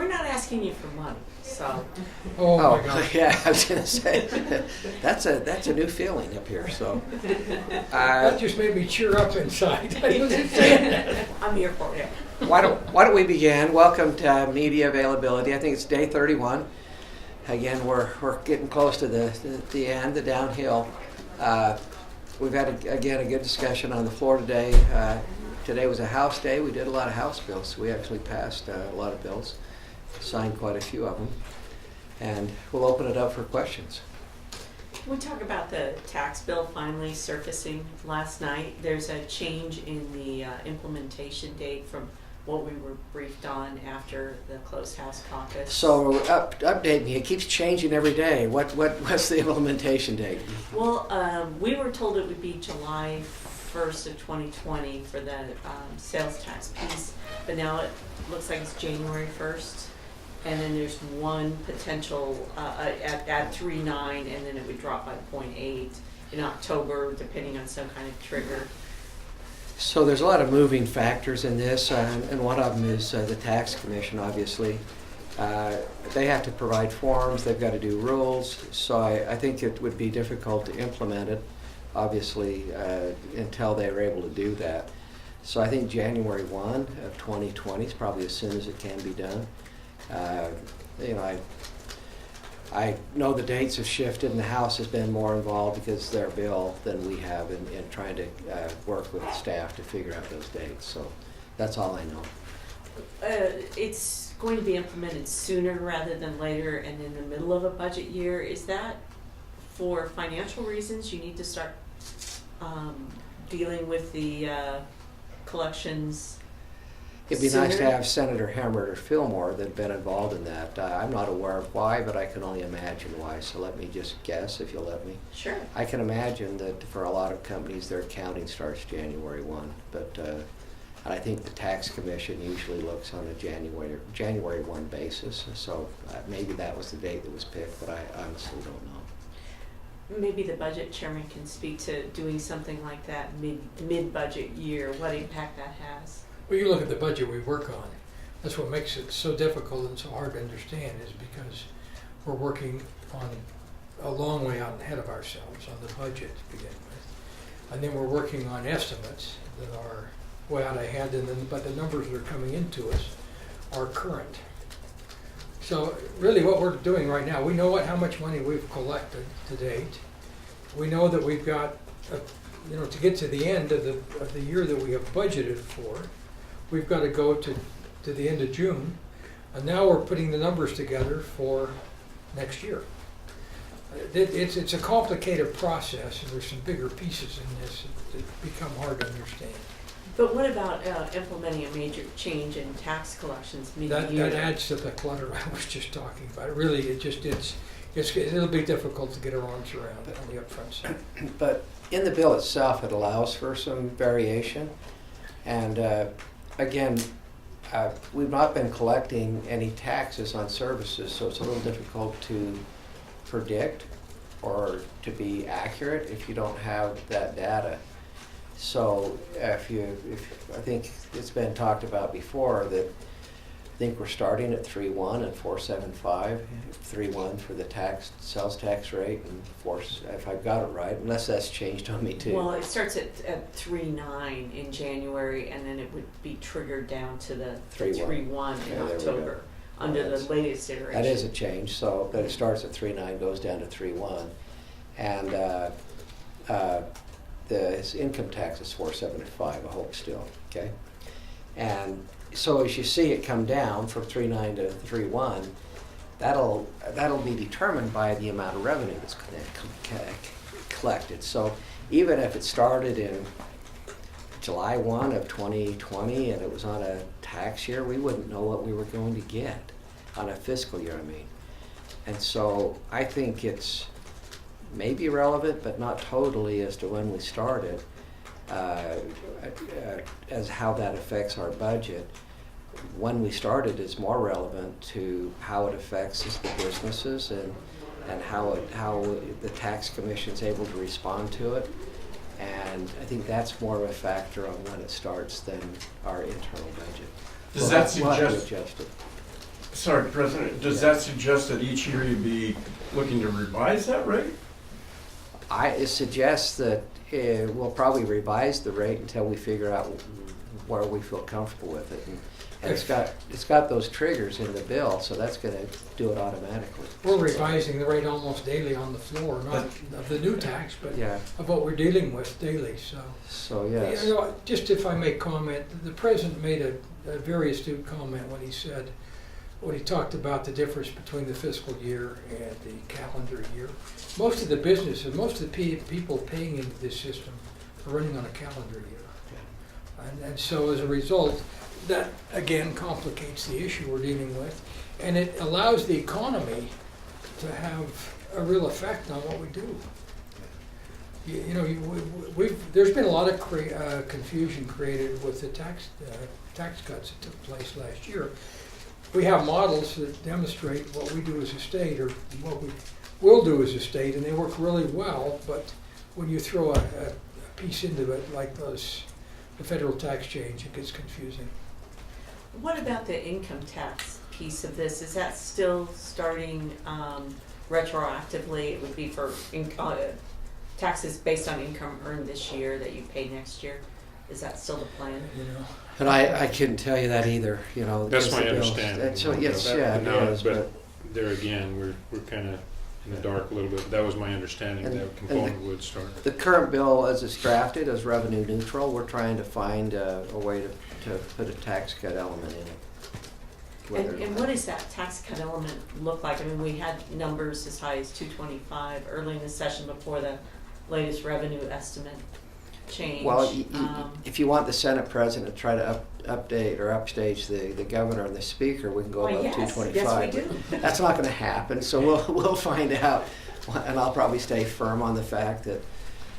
we're not asking you for money, so. Oh Oh, my gosh. yeah, I was gonna say, that's a new feeling up here, so. That just made me cheer up inside. I wasn't saying that. I'm here for it. Why don't we begin? Welcome to media availability. I think it's day 31. Again, we're getting close to the end, the downhill. We've had a good discussion on the floor today. Today was a House day. We did a lot of House bills. We actually passed a lot of bills, signed quite a few of them, and we'll open it up for questions. We talk about the tax bill finally surfacing last night. There's a change in the implementation date from what we were briefed on after the closed house caucus. So update me. It keeps changing every day. What's the implementation date? Well, we were told it would be July 1st of 2020 for the sales tax piece, but now it looks like it's January 1st. And then there's one potential at 3.9, and then it would drop by 0.8 in October, depending on some kind of trigger. So there's a lot of moving factors in this, and one of them is the tax commission, obviously. They have to provide forms, they've got to do rules, so I think it would be difficult to implement it, obviously, until they were able to do that. So I think January 1 of 2020 is probably as soon as it can be done. I know the dates have shifted, and the House has been more involved because it's their bill than we have in trying to work with staff to figure out those dates. So that's all I know. It's going to be implemented sooner rather than later and in the middle of a budget year. Is that for financial reasons? You need to start dealing with the collections It'd be sooner? nice to have Senator Hammert or Fillmore that have been involved in that. I'm not aware of why, but I can only imagine why. So let me just guess, if you'll let me. Sure. I can imagine that for a lot of companies, their accounting starts January 1. But and I think the tax commission usually looks on a January 1 basis. So maybe that was the date that was picked, but I honestly don't know. Maybe the budget chairman can speak to doing something like that mid-budget year, what impact that has. Well, you look at the budget we work on. That's what makes it so difficult and so hard to understand, is because we're working on a long way out ahead of ourselves on the budget to begin with. And then we're working on estimates that are way out ahead, but the numbers that are coming into us are current. So really what we're doing right now, we know how much money we've collected to date. We know that we've got, to get to the end of the year that we have budgeted for, we've got to go to the end of June, and now we're putting the numbers together for next year. It's a complicated process, and there's some bigger pieces in this that become hard to understand. But what about implementing a major change in tax collections mid-year? That adds to the clutter I was just talking about. Really, it'll be difficult to get our arms around on the upfront side. But in the bill itself, it allows for some variation. And again, we've not been collecting any taxes on services, so it's a little difficult to predict or to be accurate if you don't have that data. So I think it's been talked about before that I think we're starting at 3.1 and 4.75, 3.1 for the sales tax rate, and if I've got it right, unless that's changed on me too. Well, it starts at 3.9 in January, and then it would be triggered down to the 3.1 in October under the latest iteration. That is a change. So, but it starts at 3.9, goes down to 3.1, and the income tax is 4.75. I hope still. Okay, and so as you see it come down from 3.9 to 3.1, that'll be determined by the amount of revenue that's collected. So even if it started in July 1 of 2020 and it was on a tax year, we wouldn't know what we were going to get on a fiscal year, And so I think it's maybe relevant, but not totally as to when we started, as how that affects our budget. When we started is more relevant to how it affects the businesses and how the tax commission is able to respond to it. And I think that's more of a factor on when it starts than our internal budget. Does that we'll have to suggest? adjust it. Sorry, President, does that suggest that each year you'd be looking to revise that rate? I suggest that we'll probably revise the rate until we figure out where we feel comfortable with it. And it's got those triggers in the bill, so that's going to do it automatically. We're revising the rate almost daily on the floor, not of the new tax, but Yeah. of what we're dealing with daily, so. So yes. You know, just if I may comment, the President made a very astute comment when he talked about the difference between the fiscal year and the calendar year. Most of the businesses, most of the people paying into this system are running on a calendar year. And so as a result, that again complicates the issue we're dealing with, and it allows the economy to have a real effect on what we do. There's been a lot of confusion created with the tax cuts that took place last year. We have models that demonstrate what we do as a state, or what we will do as a state, and they work really well, but when you throw a piece into it like the federal tax change, it gets confusing. What about the income tax piece of this? Is that still starting retroactively? It would be for taxes based on income earned this year that you pay next year. Is that still the plan? And I couldn't tell you that either. That's because my the bills- understanding. So yes, That- yeah, it no, is, but there again, we're kind of in the dark a little bit. That was my understanding. And- That component would start. the current bill, as it's drafted, is revenue neutral. We're trying to find a way to put a tax cut element in it. And what does that tax cut element look like? I mean, we had numbers as high as 225 early in the session before the latest revenue estimate change. Well, if you want the Senate President to try to update or upstage the governor and the speaker, we can go Well, above yes, 225. yes, we do. That's not going to happen, so we'll find out. And I'll probably stay firm on the fact that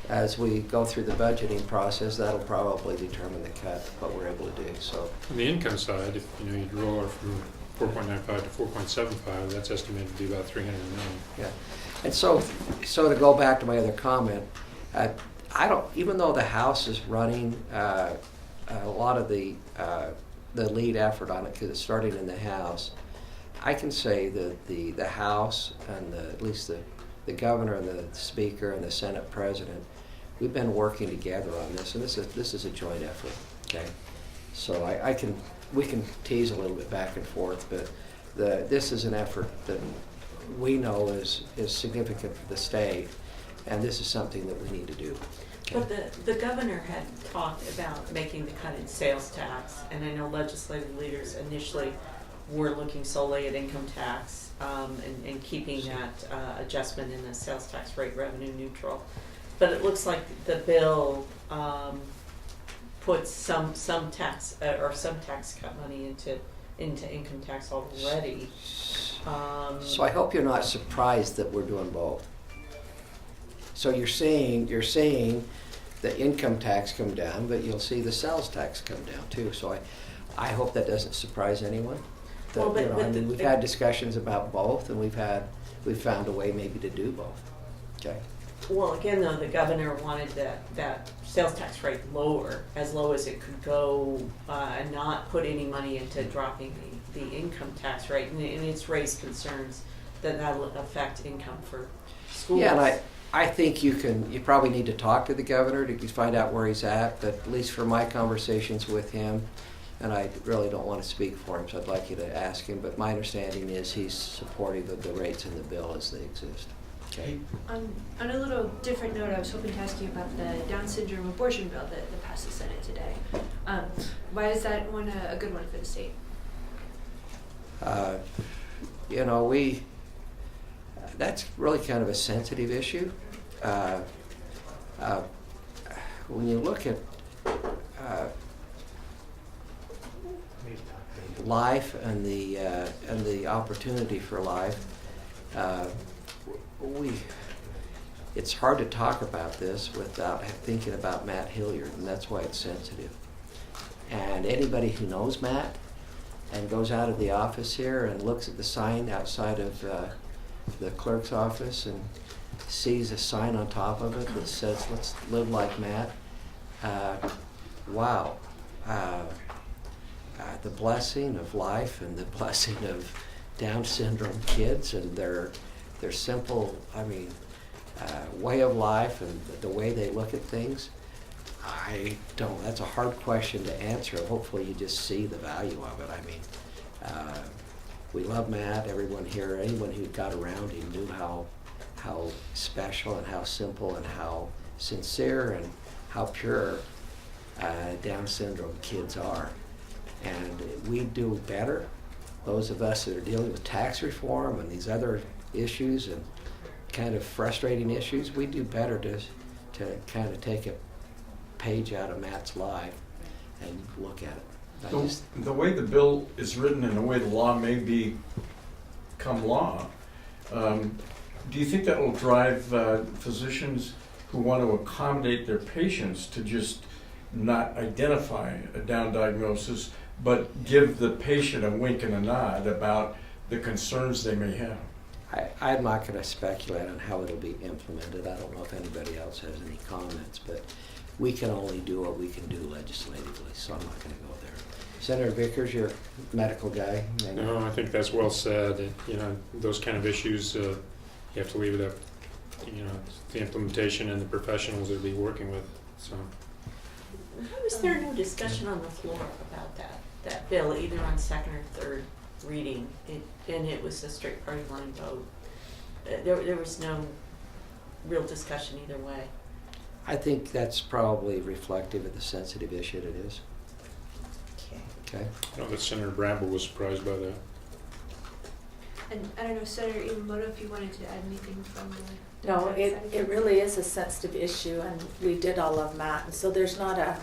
as we go through the budgeting process, that'll probably determine the cut, what we're able to do. So On the income side, if you roll it from 4.95 to 4.75, that's estimated to be about 300 million. yeah, and so to go back to my other comment, I don't. Even though the House is running a lot of the lead effort on it because it's starting in the House, I can say that the House and at least the governor and the speaker and the Senate president, we've been working together on this, and this is a joint effort. Okay, so we can tease a little bit back and forth, but this is an effort that we know is significant for the state, and this is something that we need to do. Okay? But the governor had talked about making the cut in sales tax, and I know legislative leaders initially were looking solely at income tax and keeping that adjustment in the sales tax rate revenue neutral. But it looks like the bill puts some tax or some tax cut money into income tax already. So I hope you're not surprised that we're doing both. So you're seeing the income tax come down, but you'll see the sales tax come down too. So I hope that doesn't surprise anyone. That, Well, we've had discussions about both, and we've found a way maybe to do both. Okay. Well, again, though, the governor wanted that sales tax rate lower, as low as it could go, and not put any money into dropping the income tax rate, and it's raised concerns that that'll affect income for schools. Yeah, and I think you probably need to talk to the governor to find out where he's at, but at least for my conversations with him, and I really don't want to speak for him, so I'd like you to ask him, but my understanding is he's supportive of the rates in the bill as they exist. Okay. On a little different note, I was hoping to ask you about the Down syndrome abortion bill that passed the Senate today. Why is that one a good one for the state? That's really kind of a sensitive issue. When you look at life and the opportunity for life, it's hard to talk about this without thinking about Matt Hilliard, and that's why it's sensitive. And anybody who knows Matt and goes out of the office here and looks at the sign outside of the clerk's office and sees a sign on top of it that says, "Let's live like Matt." Wow. the blessing of life and the blessing of Down syndrome kids and their simple, way of life and the way they look at things. That's a hard question to answer. Hopefully you just see the value of it. We love Matt. Everyone here, anyone who got around him knew how special and how simple and how sincere and how pure Down syndrome kids are. And we do better, those of us that are dealing with tax reform and these other issues and kind of frustrating issues, we do better to kind of take a page out of Matt's life and look at it. The way the bill is written and the way the law may become law, do you think that will drive physicians who want to accommodate their patients to just not identify a Down diagnosis, but give the patient a wink and a nod about the concerns they may have? I'm not going to speculate on how it'll be implemented. I don't know if anybody else has any comments, but we can only do what we can do legislatively, so I'm not going to go there. Senator Vickers, you're a medical guy. No, I think that's well said. Those kind of issues, you have to leave it up, the implementation and the professionals that will be working with. So. How was there no discussion on the floor about that bill, either on second or third reading? And it was a straight party line vote. There was no real discussion either way. I think that's probably reflective of the sensitive issue it is. Okay. I know that Senator Bramble was surprised by that. And I don't know, Senator Iwamoto, if you wanted to add anything from the No, Democratic side of it things. really is a sensitive issue, and we did all love Matt, and so there's not a,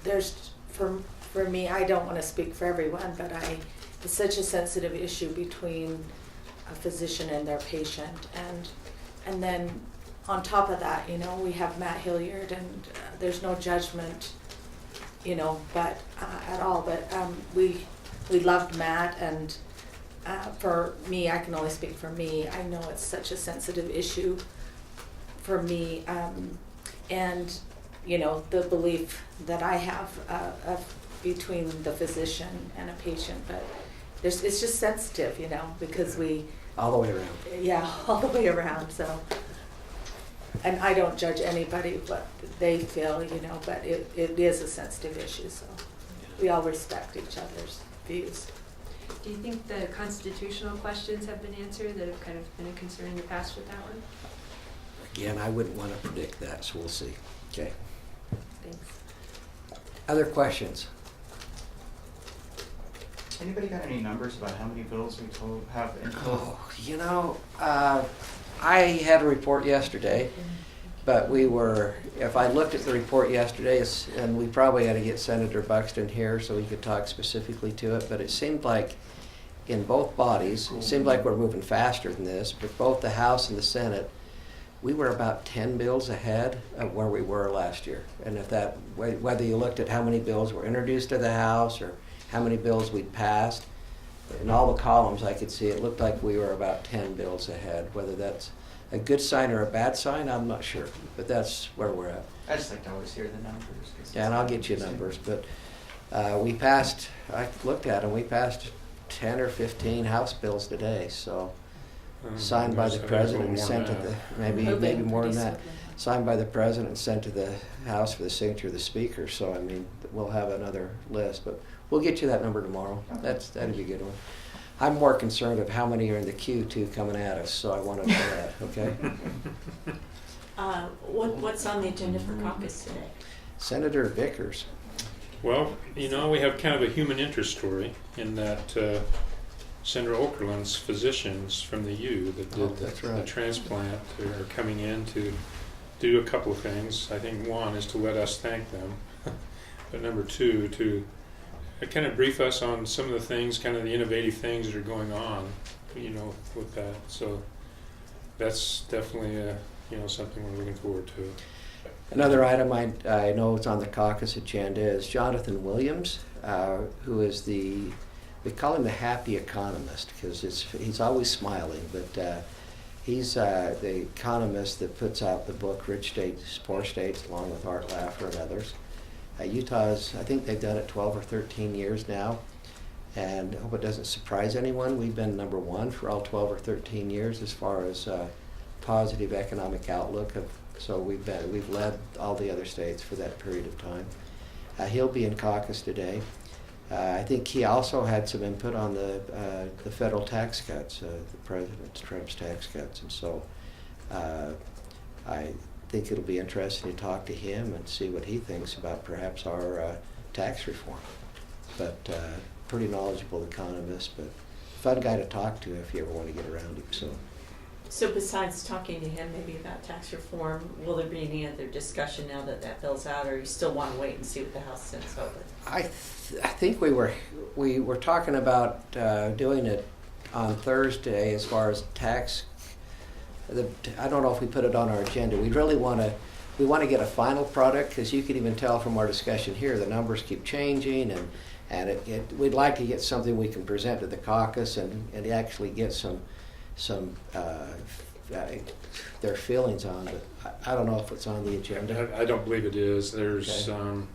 there's, for me, I don't want to speak for everyone, but it's such a sensitive issue between a physician and their patient, and then on top of that, we have Matt Hilliard, and there's no judgment, but at all, but we loved Matt, and for me, I can only speak for me. I know it's such a sensitive issue for me, and the belief that I have of between the physician and a patient, but it's just sensitive, because we. All the way around. Yeah, all the way around. So, and I don't judge anybody what they feel, but it is a sensitive issue. So, we all respect each other's views. Do you think the constitutional questions have been answered that have kind of been a concern in the past with that one? Again, I wouldn't want to predict that, so we'll see. Okay. Thanks. Other questions? Anybody got any numbers about how many bills we have in total? I had a report yesterday, but if I looked at the report yesterday, and we probably had to get Senator Buxton here so he could talk specifically to it, but it seemed like in both bodies, it seemed like we're moving faster than this, but both the House and the Senate, we were about 10 bills ahead of where we were last year. And whether you looked at how many bills were introduced to the House or how many bills we'd passed, in all the columns I could see it looked like we were about 10 bills ahead. Whether that's a good sign or a bad sign, I'm not sure, but that's where we're at. I just like to always hear the numbers. Yeah, and I'll get you numbers, but we passed, I looked at them, we passed 10 or 15 House bills today, so signed by the president and sent to the, maybe more than that, signed by the president and sent to the House for the signature of the Speaker, so we'll have another list, but we'll get you that number tomorrow. That'd be a good one. I'm more concerned of how many are in the queue too coming at us, so I want to know that, okay? What's on the agenda for caucus today? Senator Vickers. Well, we have kind of a human interest story in that Senator Okerlund's physicians from the U that did the transplant are coming in to do a couple of things. I think one is to let us thank them, but number two, to kind of brief us on some of the things, kind of the innovative things that are going on, with that. So that's definitely, something we're looking forward to. Another item I know it's on the caucus agenda is Jonathan Williams, who is we call him the happy economist because he's always smiling, but he's the economist that puts out the book Rich States, Poor States, along with Art Laffer and others. Utah's, I think they've done it 12 or 13 years now, and I hope it doesn't surprise anyone. We've been number one for all 12 or 13 years as far as positive economic outlook. So we've led all the other states for that period of time. He'll be in caucus today. I think he also had some input on the federal tax cuts, the President Trump's tax cuts, and so I think it'll be interesting to talk to him and see what he thinks about perhaps our tax reform. But pretty knowledgeable economist, but fun guy to talk to if you ever want to get around him. So besides talking to him maybe about tax reform, will there be any other discussion now that that bill's out, or you still want to wait and see what the House sends over? I think we were talking about doing it on Thursday as far as tax. I don't know if we put it on our agenda. We really want to get a final product, because you can even tell from our discussion here the numbers keep changing, and we'd like to get something we can present to the caucus and actually get some their feelings on it. I don't know if it's on the agenda. I don't believe it is. There's and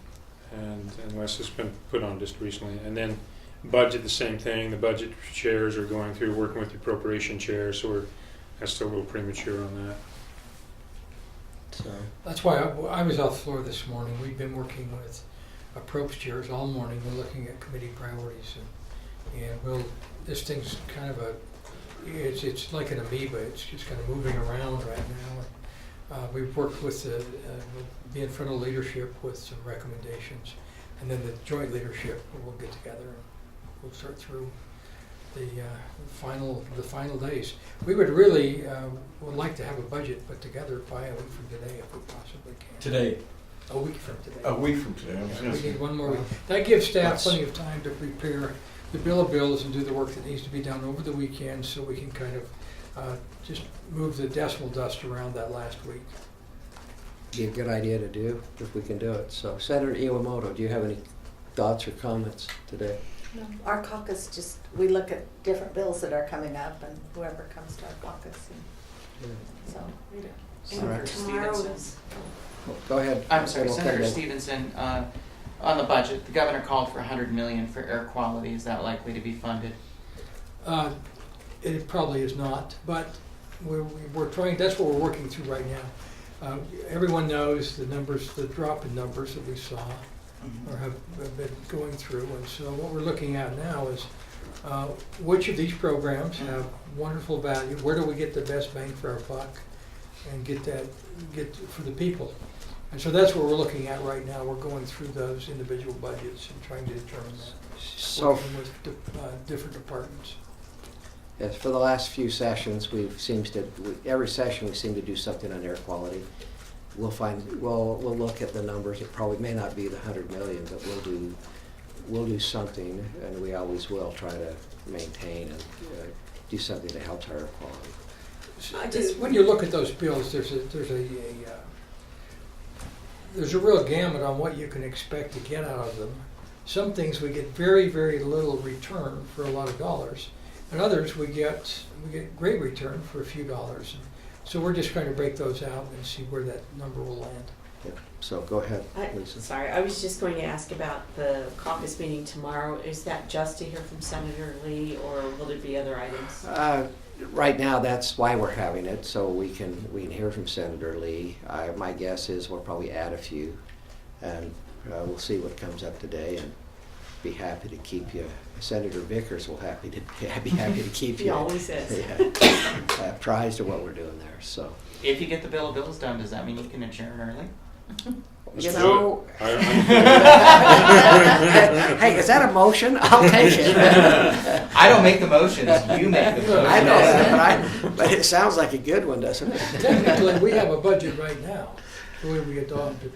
unless it's been put on just recently, and then budget, the same thing. The budget chairs are going through working with the appropriation chairs, so that's still a little premature on that. So That's why I was off the floor this morning. We've been working with approach chairs all morning. We're looking at committee priorities, and this thing's kind of it's like an amoeba. It's just kind of moving around right now. We've worked with the infernal leadership with some recommendations, and then the joint leadership will get together and we'll start through the final days. We would really would like to have a budget put together by a week from today if we possibly can. Today? A week from today. A week from today. We need one more week. That gives staff plenty of time to prepare the bill of bills and do the work that needs to be done over the weekend, so we can kind of just move the decimal dust around that last week. be a good idea to do if we can do it. So Senator Iwamoto, do you have any thoughts or comments today? No. Our caucus we look at different bills that are coming up, and whoever comes to our caucus, and so we don't. And tomorrow is, Go ahead. I'm sorry, We'll Senator come in. Stevenson, on the budget, the governor called for $100 million for air quality. Is that likely to be funded? It probably is not, but we're trying. That's what we're working through right now. Everyone knows the numbers, the drop in numbers that we saw, or have been going through, and so what we're looking at now is which of these programs have wonderful value. Where do we get the best bang for our buck, and get for the people? And so that's what we're looking at right now. We're going through those individual budgets and trying to determine that. So Working with different departments. yes, for the last few sessions, every session we seem to do something on air quality. We'll look at the numbers. It probably may not be the 100 million, but we'll do something, and we always will try to maintain and do something that helps our air quality. When you look at those bills, there's a real gamut on what you can expect to get out of them. Some things we get very, very little return for a lot of dollars, and others we get great return for a few dollars. So we're just trying to break those out and see where that number will land. Yeah. So go ahead, Lisa. Sorry, I was just going to ask about the caucus meeting tomorrow. Is that just to hear from Senator Lee, or will there be other items? Right now, that's why we're having it, so we can hear from Senator Lee. My guess is we'll probably add a few, and we'll see what comes up today, and be happy to keep you. Senator Vickers will be happy to keep you. He always is. Apprised of what we're doing there. So. If you get the bill of bills done, does that mean you can adjourn early? Let's So, do it. hey, is that a motion? I'll take it. I don't make the motions. You make the motions. I know that, but it sounds like a good one, doesn't it? Technically, we have a budget right now. The way we adopted.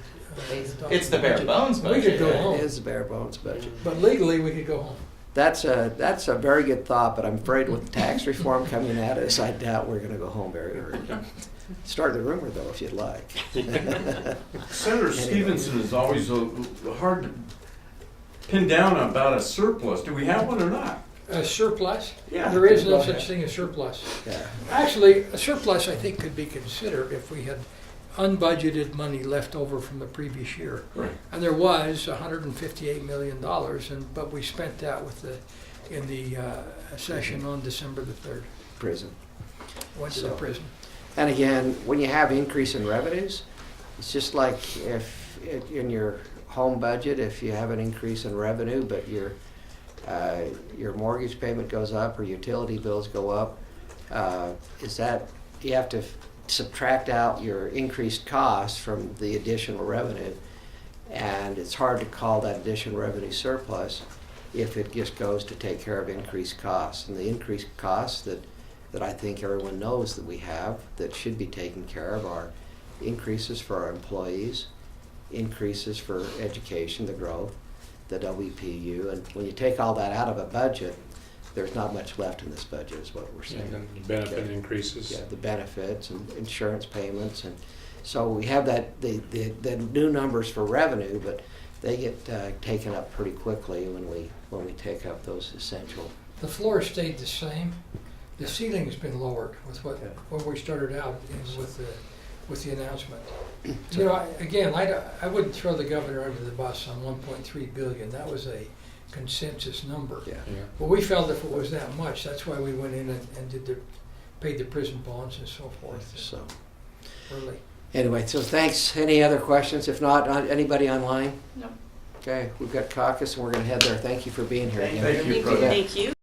It's the bare bones We budget. could go right? home, It is a bare bones budget. but legally we could go home. That's a very good thought, but I'm afraid with tax reform coming at us, I doubt we're going to go home very early. Start the rumor though, if you'd like. Senator Stevenson is always hard to pin down about a surplus. Do we have one or not? A surplus? Yeah. There is no Go such ahead. thing as surplus. Yeah. Actually, a surplus I think could be considered if we had unbudgeted money left over from the previous year. Right. And there was $158 million, but we spent that in the session on December the 3rd. Prison. Went to the So- prison. And again, when you have increase in revenues, it's just like if in your home budget, if you have an increase in revenue, but your mortgage payment goes up or utility bills go up, you have to subtract out your increased costs from the additional revenue, and it's hard to call that additional revenue surplus if it just goes to take care of increased costs. And the increased costs that I think everyone knows that we have that should be taken care of are increases for our employees, increases for education, the growth, the WPU, and when you take all that out of a budget, there's not much left in this budget is what we're saying. And then the benefit Yeah. increases. Yeah, the benefits and insurance payments, and so we have the new numbers for revenue, but they get taken up pretty quickly when we take up those essential. The floor stayed the same. The ceiling's been lowered with what we started out with the announcement. You know, I wouldn't throw the governor under the bus on 1.3 billion. That was a consensus number. Yeah. Yeah. But we felt if it was that much, that's why we went in and paid the prison bonds and so forth So early. anyway, so thanks. Any other questions? If not, anybody online? No. Okay, we've got caucus and we're going to head there. Thank you for being here again. Thank you, brother. Thank you.